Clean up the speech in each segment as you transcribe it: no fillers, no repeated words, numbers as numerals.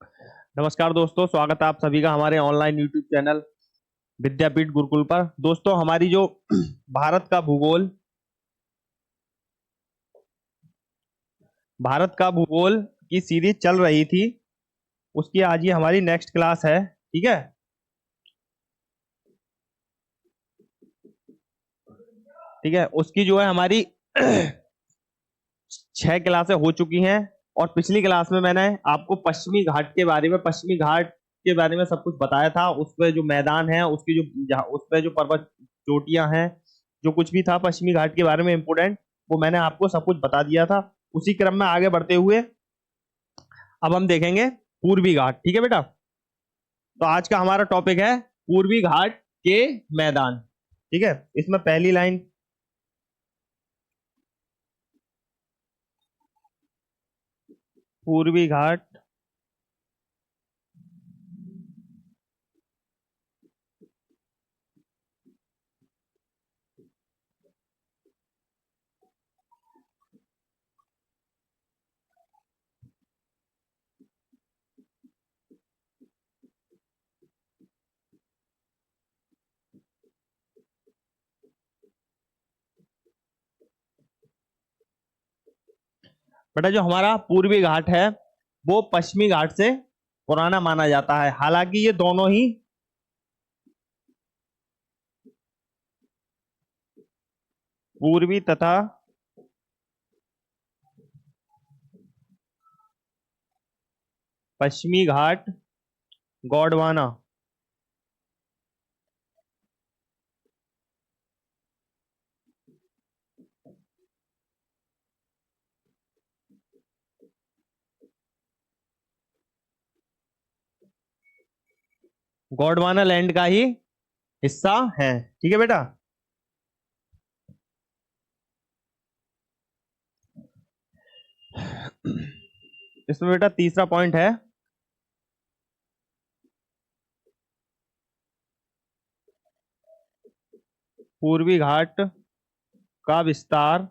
नमस्कार दोस्तों, स्वागत है आप सभी का हमारे ऑनलाइन यूट्यूब चैनल विद्यापीठ गुरुकुल पर। दोस्तों, हमारी जो भारत का भूगोल की सीरीज चल रही थी, उसकी आज ये हमारी नेक्स्ट क्लास है। ठीक है, ठीक है। उसकी जो है हमारी 6 क्लासें हो चुकी हैं। और पिछली क्लास में मैंने आपको पश्चिमी घाट के बारे में सब कुछ बताया था। उस पे जो मैदान है, उसकी उस पे जो पर्वत चोटियां हैं, जो कुछ भी था पश्चिमी घाट के बारे में इंपोर्टेंट, वो मैंने आपको सब कुछ बता दिया था। उसी क्रम में आगे बढ़ते हुए अब हम देखेंगे पूर्वी घाट। ठीक है बेटा, तो आज का हमारा टॉपिक है पूर्वी घाट के मैदान। ठीक है, इसमें पहली लाइन, पूर्वी घाट बेटा, जो हमारा पूर्वी घाट है वो पश्चिमी घाट से पुराना माना जाता है। हालांकि ये दोनों ही पूर्वी तथा पश्चिमी घाट गोंडवाना गोंडवाना लैंड का ही हिस्सा है। ठीक है बेटा, इसमें बेटा तीसरा पॉइंट है, पूर्वी घाट का विस्तार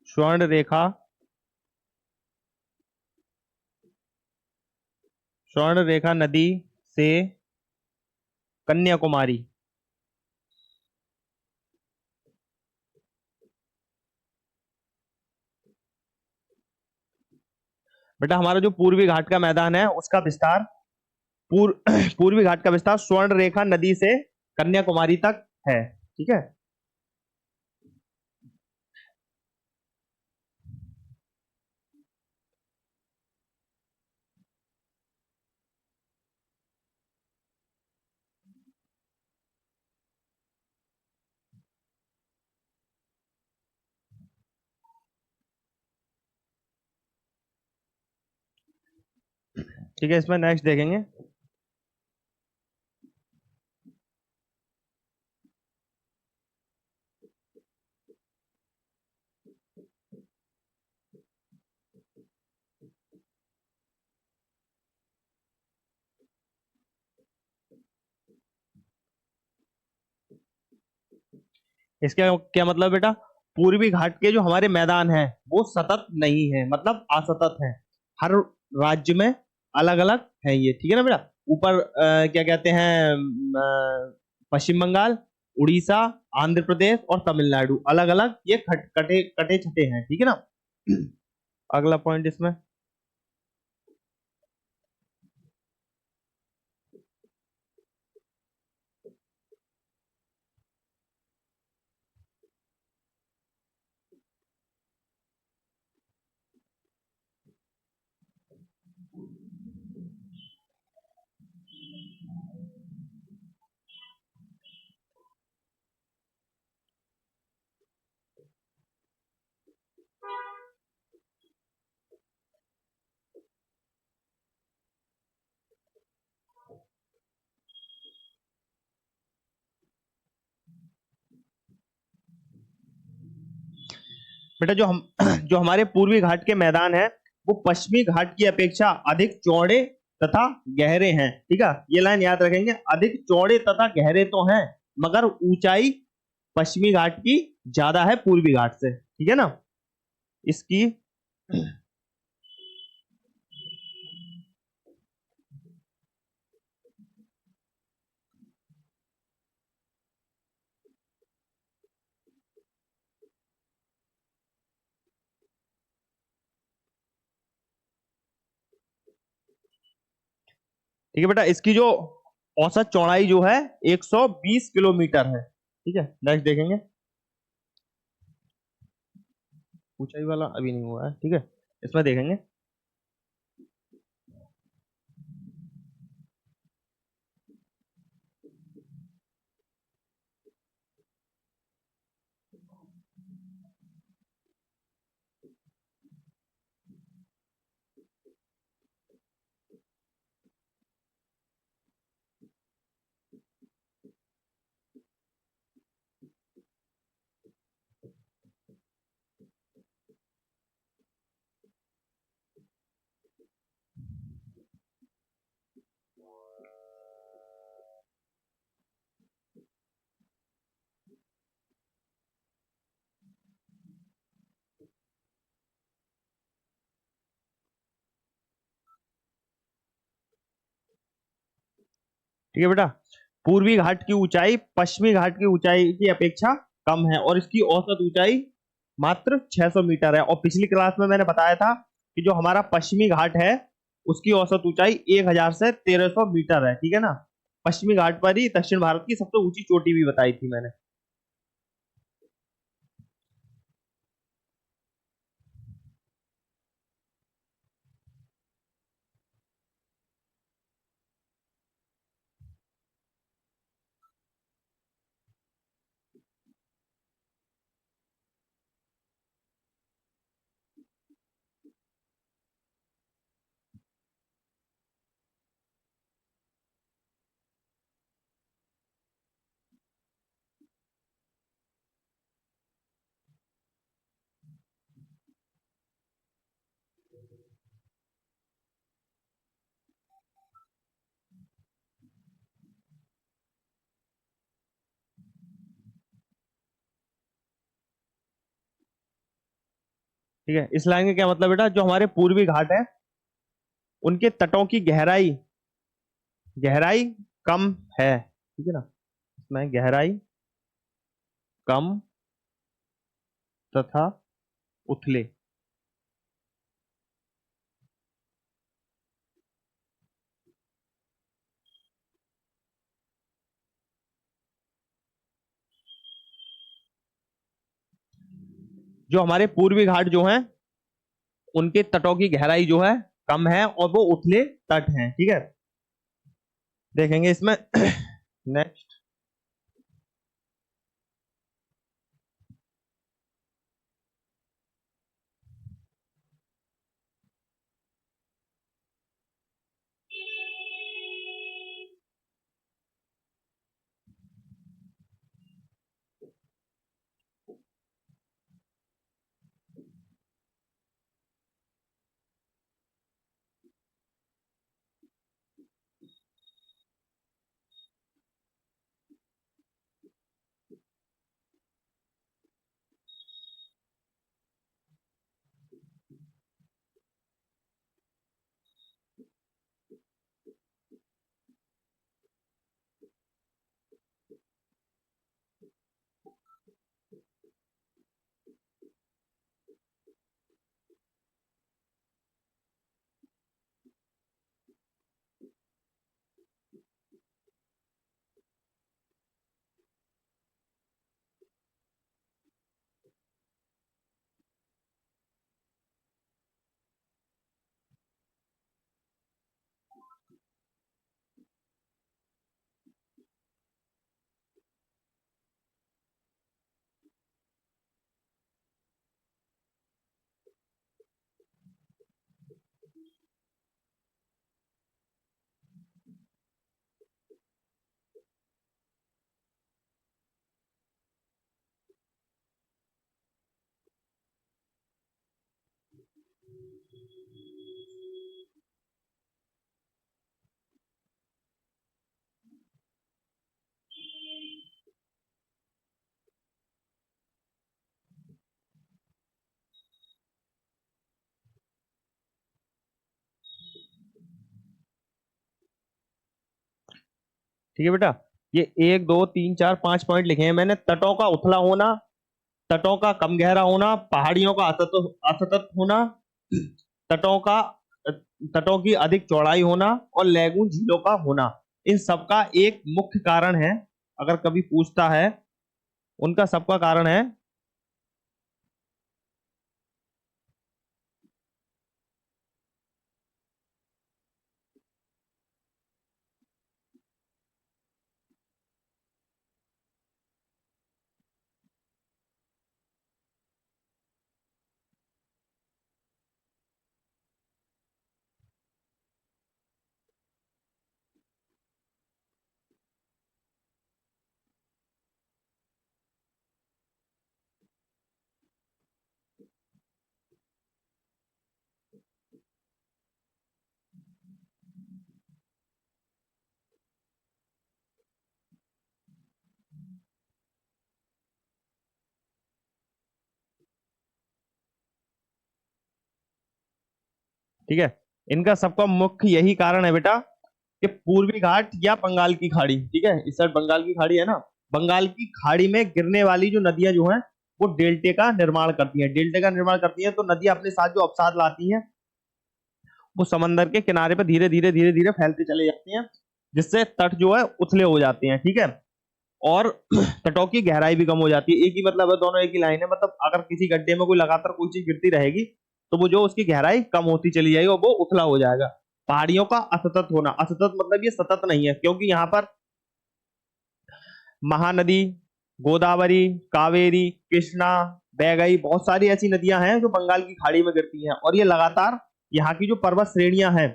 स्वर्ण रेखा नदी से कन्याकुमारी। बेटा, हमारा जो पूर्वी घाट का मैदान है उसका विस्तार पूर्वी घाट का विस्तार स्वर्ण रेखा नदी से कन्याकुमारी तक है। ठीक है, ठीक है। इसमें नेक्स्ट देखेंगे, इसका क्या मतलब बेटा, पूर्वी घाट के जो हमारे मैदान हैं वो सतत नहीं है, मतलब असतत है। हर राज्य में अलग अलग है ये। ठीक है ना बेटा, ऊपर क्या कहते हैं, पश्चिम बंगाल, उड़ीसा, आंध्र प्रदेश और तमिलनाडु, अलग अलग ये कटे कटे छटे हैं। ठीक है ना। अगला पॉइंट इसमें, बेटा जो हमारे पूर्वी घाट के मैदान है वो पश्चिमी घाट की अपेक्षा अधिक चौड़े तथा गहरे हैं। ठीक है, ये लाइन याद रखेंगे, अधिक चौड़े तथा गहरे तो हैं, मगर ऊंचाई पश्चिमी घाट की ज्यादा है पूर्वी घाट से। ठीक है ना। इसकी ठीक है बेटा, इसकी जो औसत चौड़ाई जो है 120 किलोमीटर है। ठीक है, नेक्स्ट देखेंगे। ऊंचाई वाला अभी नहीं हुआ है, ठीक है, इसमें देखेंगे। ठीक है बेटा, पूर्वी घाट की ऊंचाई पश्चिमी घाट की ऊंचाई की अपेक्षा कम है और इसकी औसत ऊंचाई मात्र 600 मीटर है। और पिछली क्लास में मैंने बताया था कि जो हमारा पश्चिमी घाट है उसकी औसत ऊंचाई 1000 से 1300 मीटर है। ठीक है ना, पश्चिमी घाट पर ही दक्षिण भारत की सबसे ऊंची चोटी भी बताई थी मैंने। ठीक है, इस लाइन का क्या मतलब बेटा, जो हमारे पूर्वी घाट है उनके तटों की गहराई गहराई कम है। ठीक है ना, इसमें गहराई कम तथा उथले। जो हमारे पूर्वी घाट जो हैं उनके तटों की गहराई जो है कम है और वो उथले तट हैं। ठीक है, देखेंगे इसमें। नेक्स्ट। ठीक है बेटा, ये 1 2 3 4 5 पॉइंट लिखे हैं मैंने। तटों का उथला होना, तटों का कम गहरा होना, पहाड़ियों का असतत होना, तटों का तटों की अधिक चौड़ाई होना और लैगून झीलों का होना, इन सबका एक मुख्य कारण है, अगर कभी पूछता है, उनका सबका कारण है ठीक है, इनका सबका मुख्य यही कारण है बेटा कि पूर्वी घाट या बंगाल की खाड़ी, ठीक है, इस साइड बंगाल की खाड़ी है ना, बंगाल की खाड़ी में गिरने वाली जो नदियां जो हैं वो डेल्टे का निर्माण करती हैं, डेल्टे का निर्माण करती हैं, तो नदियां अपने साथ जो अवसाद लाती हैं वो समंदर के किनारे पर धीरे धीरे धीरे धीरे फैलते चले जाते हैं, जिससे तट जो है उथले हो जाते हैं, ठीक है, और तटों की गहराई भी कम हो जाती है। एक ही मतलब है, दोनों एक ही लाइन है, मतलब अगर किसी गड्ढे में कोई लगातार कोई चीज गिरती रहेगी तो वो जो उसकी गहराई कम होती चली जाएगी और वो उथला हो जाएगा। पहाड़ियों का असतत होना, असतत मतलब ये सतत नहीं है, क्योंकि यहाँ पर महानदी, गोदावरी, कावेरी, कृष्णा, बैगई, बहुत सारी ऐसी नदियां हैं जो बंगाल की खाड़ी में गिरती हैं और ये लगातार यहाँ की जो पर्वत श्रेणियां हैं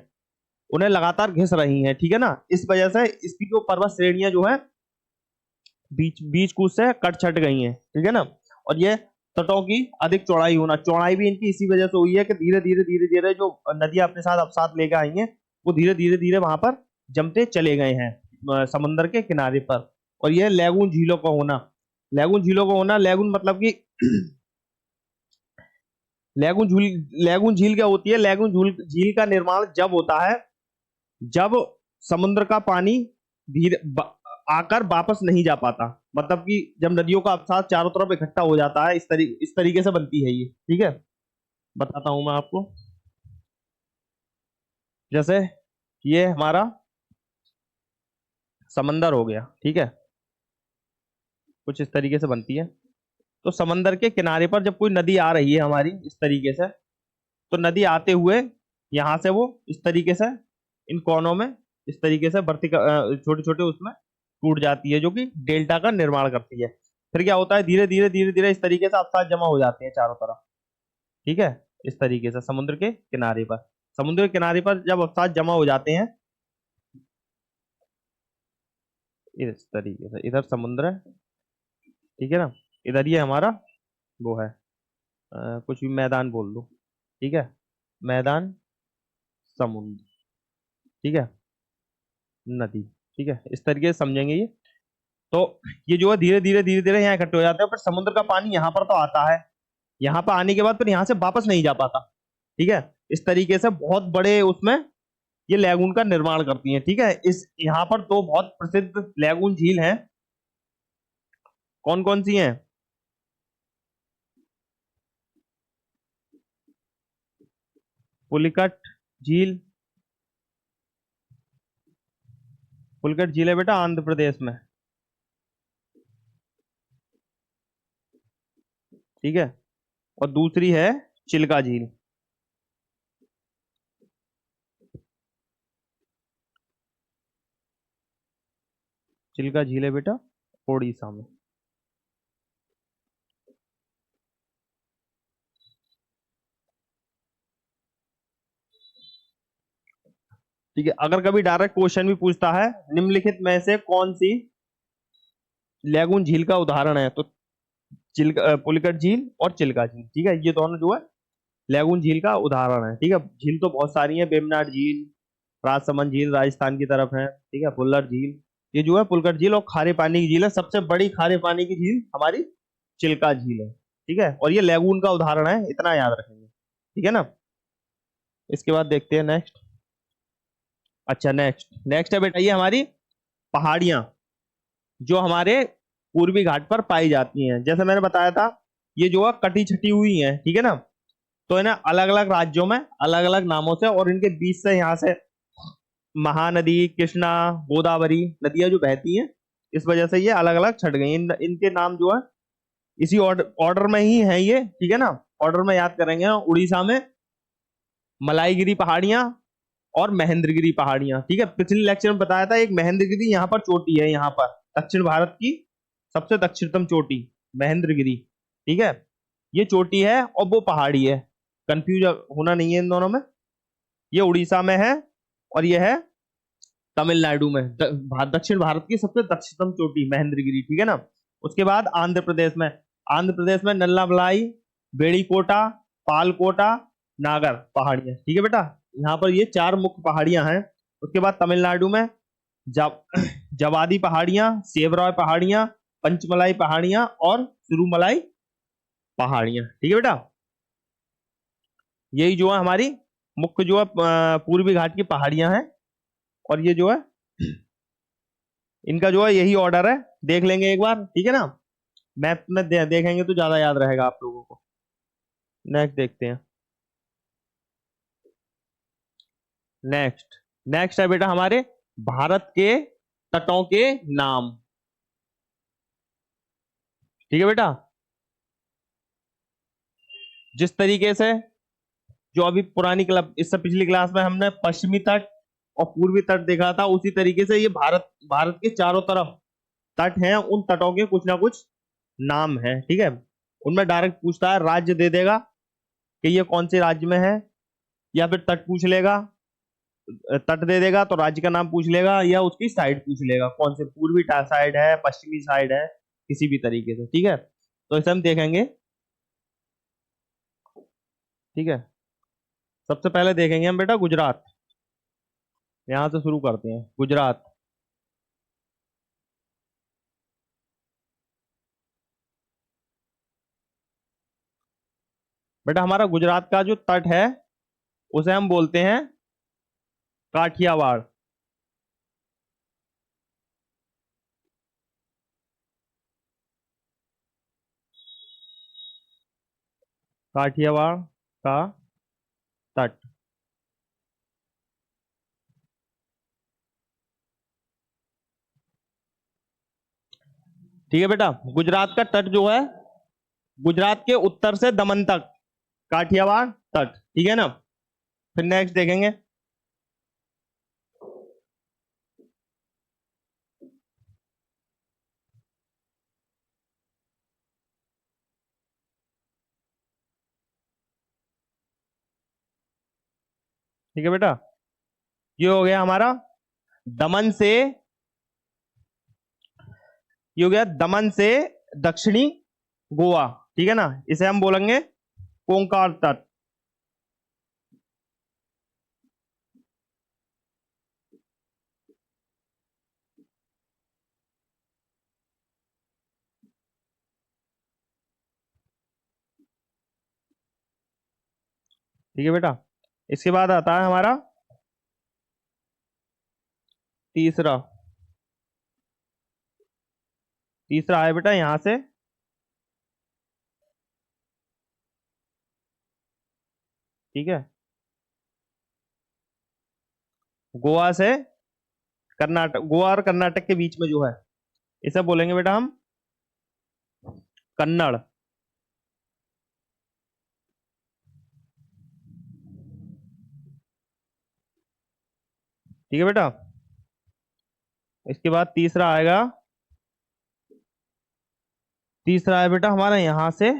उन्हें लगातार घिस रही हैं, ठीक है ना, इस वजह से इसकी जो पर्वत श्रेणियां जो है बीच बीच कूच से कट छट गई हैं, ठीक है ना, और ये तटों की अधिक चौड़ाई होना, चौड़ाई भी इनकी इसी वजह से हुई है कि धीरे धीरे धीरे धीरे जो नदियां अपने साथ अवसाद लेकर आई हैं वो धीरे धीरे धीरे वहां पर जमते चले गए हैं समंदर के किनारे पर। और यह लैगून झीलों का होना, लैगून झीलों का होना, लैगून मतलब कि लैगून झील क्या होती है, लैगून झील का निर्माण जब होता है जब समुद्र का पानी धीरे आकर वापस नहीं जा पाता, मतलब कि जब नदियों का अवसाद चारों तरफ इकट्ठा हो जाता है, इस तरीके से बनती है ये, ठीक है, बताता हूं मैं आपको। जैसे ये हमारा समंदर हो गया, ठीक है, कुछ इस तरीके से बनती है, तो समंदर के किनारे पर जब कोई नदी आ रही है हमारी इस तरीके से, तो नदी आते हुए यहां से वो इस तरीके से इन कोनों में इस तरीके से बढ़ती छोटे छोटे उसमें टूट जाती है, जो कि डेल्टा का निर्माण करती है। फिर क्या होता है, धीरे धीरे धीरे धीरे इस तरीके से अवसाद जमा हो जाते हैं चारों तरफ, ठीक है, इस तरीके से समुद्र के किनारे पर, समुद्र के किनारे पर जब अवसाद जमा हो जाते हैं इस तरीके से, इधर समुद्र है, ठीक है ना, इधर ये हमारा वो है कुछ भी मैदान बोल दो, ठीक है, मैदान, समुद्र, ठीक है, नदी, ठीक है, इस तरीके से समझेंगे ये। तो ये जो है धीरे धीरे धीरे धीरे यहाँ इकट्ठे हो जाते हैं, पर समुद्र का पानी यहाँ पर तो आता है, यहाँ पर आने के बाद फिर यहाँ से वापस नहीं जा पाता, ठीक है, इस तरीके से बहुत बड़े उसमें ये लैगून का निर्माण करती हैं, ठीक है। इस यहाँ पर दो बहुत प्रसिद्ध लैगून झील हैं, कौन कौन सी हैं, पुलिकट झील, पुलिकट झील है बेटा आंध्र प्रदेश में, ठीक है, और दूसरी है चिल्का झील, चिल्का झील है बेटा ओडिशा में, ठीक है। अगर कभी डायरेक्ट क्वेश्चन भी पूछता है निम्नलिखित में से कौन सी लैगून झील का उदाहरण है, तो चिल्का पुलिकट झील और चिल्का झील, ठीक है, ये दोनों जो है लैगून झील का उदाहरण है, ठीक है। झील तो बहुत सारी है, बेमनाड झील, राजसमंद झील राजस्थान की तरफ है, ठीक है, फुल्लर झील, ये जो है पुलकट झील, और खारे पानी की झील है, सबसे बड़ी खारे पानी की झील हमारी चिल्का झील है, ठीक है, और ये लैगून का उदाहरण है, इतना याद रखेंगे, ठीक है ना। इसके बाद देखते हैं नेक्स्ट। अच्छा नेक्स्ट नेक्स्ट है बेटा ये हमारी पहाड़ियां जो हमारे पूर्वी घाट पर पाई जाती हैं, जैसे मैंने बताया था ये जो है कटी छटी हुई है, ठीक है ना, तो है ना अलग अलग राज्यों में अलग अलग नामों से, और इनके बीच से यहाँ से महानदी, कृष्णा, गोदावरी नदियां जो बहती हैं, इस वजह से ये अलग अलग छट गई। इनके नाम जो है इसी ऑर्डर ऑर्डर में ही है ये, ठीक है ना। ऑर्डर में याद करेंगे। उड़ीसा में मलाईगिरी पहाड़ियां और महेंद्रगिरी पहाड़ियां, ठीक है। पिछले लेक्चर में बताया था, एक महेंद्रगिरी यहाँ पर चोटी है, यहाँ पर दक्षिण भारत की सबसे दक्षिणतम चोटी महेंद्रगिरी, ठीक है। ये चोटी है और वो पहाड़ी है, कंफ्यूज होना नहीं है इन दोनों में। ये उड़ीसा में है और ये है तमिलनाडु में, दक्षिण भारत की सबसे दक्षिणतम चोटी महेंद्रगिरी, ठीक है ना। उसके बाद आंध्र प्रदेश में नल्लामलाई, बेड़ीकोटा, पालकोटा, नागर पहाड़ियां, ठीक है बेटा। यहाँ पर ये चार मुख्य पहाड़ियां हैं। उसके बाद तमिलनाडु में जब जवादी पहाड़ियां, सेवरॉय पहाड़ियां, पंचमलाई पहाड़ियां और सिरुमलाई पहाड़ियां, ठीक है बेटा। यही जो है हमारी मुख्य जो है पूर्वी घाट की पहाड़ियां हैं। और ये जो है इनका जो है यही ऑर्डर है, देख लेंगे एक बार, ठीक है ना। मैप में देखेंगे तो ज्यादा याद रहेगा आप लोगों को। नेक्स्ट देखते हैं। नेक्स्ट नेक्स्ट है बेटा हमारे भारत के तटों के नाम, ठीक है बेटा। जिस तरीके से जो अभी पुरानी क्लब इससे पिछली क्लास में हमने पश्चिमी तट और पूर्वी तट देखा था, उसी तरीके से ये भारत भारत के चारों तरफ तट हैं, उन तटों के कुछ ना कुछ नाम है, ठीक है। उनमें डायरेक्ट पूछता है, राज्य दे देगा कि ये कौन से राज्य में है, या फिर तट पूछ लेगा, तट दे देगा तो राज्य का नाम पूछ लेगा, या उसकी साइड पूछ लेगा, कौन से पूर्वी साइड है, पश्चिमी साइड है, किसी भी तरीके से, ठीक है। तो इसे हम देखेंगे, ठीक है। सबसे पहले देखेंगे हम बेटा गुजरात, यहां से शुरू करते हैं। गुजरात, बेटा हमारा गुजरात का जो तट है उसे हम बोलते हैं काठियावाड़, काठियावाड़ का तट, ठीक है बेटा। गुजरात का तट जो है गुजरात के उत्तर से दमन तक काठियावाड़ तट, ठीक है ना। फिर नेक्स्ट देखेंगे, ठीक है बेटा। ये हो गया हमारा दमन से, ये हो गया दमन से दक्षिणी गोवा, ठीक है ना। इसे हम बोलेंगे कोंकण तट, ठीक है बेटा। इसके बाद आता है हमारा तीसरा, तीसरा है बेटा यहां से, ठीक है, गोवा से कर्नाटक, गोवा और कर्नाटक के बीच में जो है इसे बोलेंगे बेटा हम कन्नड़, ठीक है बेटा। इसके बाद तीसरा आएगा, तीसरा है बेटा हमारा यहां से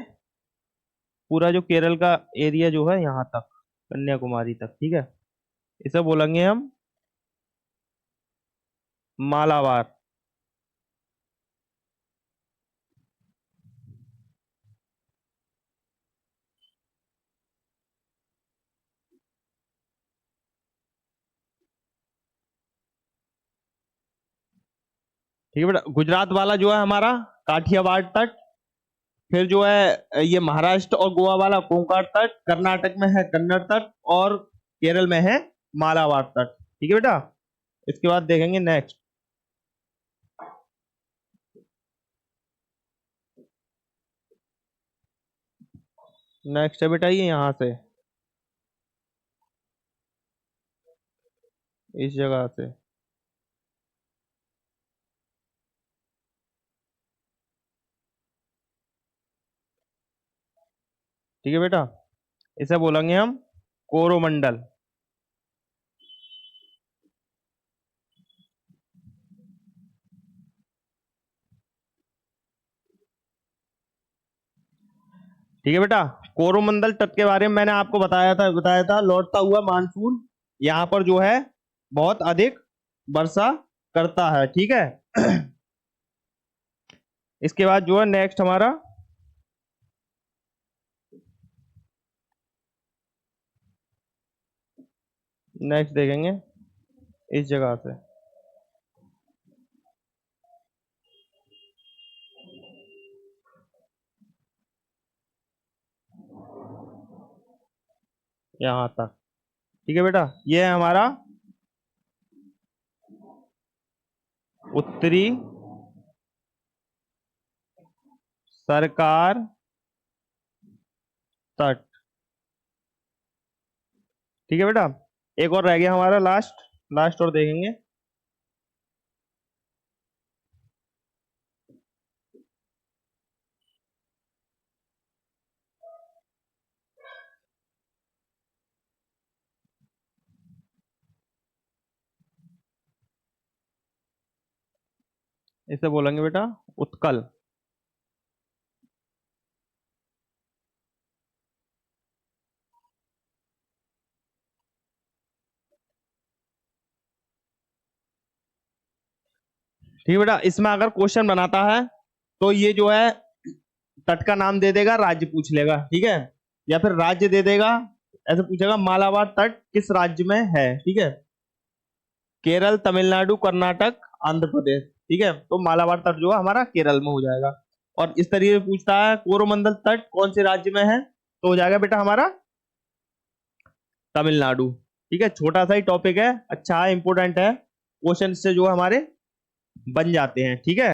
पूरा जो केरल का एरिया जो है यहाँ तक, कन्याकुमारी तक, ठीक है। इसे बोलेंगे हम मालाबार, ठीक है बेटा। गुजरात वाला जो है हमारा काठियावाड़ तट, फिर जो है ये महाराष्ट्र और गोवा वाला कोंकण तट, कर्नाटक में है कन्नड़ तट, और केरल में है मालाबार तट, ठीक है बेटा। इसके बाद देखेंगे नेक्स्ट, नेक्स्ट है बेटा ये यहाँ से इस जगह से। ठीक है बेटा, इसे बोलेंगे हम कोरोमंडल। ठीक है बेटा, कोरोमंडल तट के बारे में मैंने आपको बताया था लौटता हुआ मानसून यहाँ पर जो है बहुत अधिक वर्षा करता है। ठीक है। इसके बाद जो है नेक्स्ट हमारा नेक्स्ट देखेंगे इस जगह से। यहाँ तक। ठीक है बेटा, ये है हमारा उत्तरी सरकार तट। ठीक है बेटा, एक और रह गया हमारा लास्ट, लास्ट और देखेंगे। इसे बोलेंगे बेटा उत्कल। ठीक है बेटा, इसमें अगर क्वेश्चन बनाता है तो ये जो है तट का नाम दे देगा, राज्य पूछ लेगा। ठीक है, या फिर राज्य दे देगा, ऐसे पूछेगा मालाबार तट किस राज्य में है। ठीक है, केरल, तमिलनाडु, कर्नाटक, आंध्र प्रदेश। ठीक है, तो मालाबार तट जो है हमारा केरल में हो जाएगा। और इस तरीके से पूछता है कोरोमंडल तट कौन से राज्य में है, तो हो जाएगा बेटा हमारा तमिलनाडु। ठीक है, छोटा सा ही टॉपिक है, अच्छा है, इंपोर्टेंट है, क्वेश्चन से जो हमारे बन जाते हैं। ठीक है।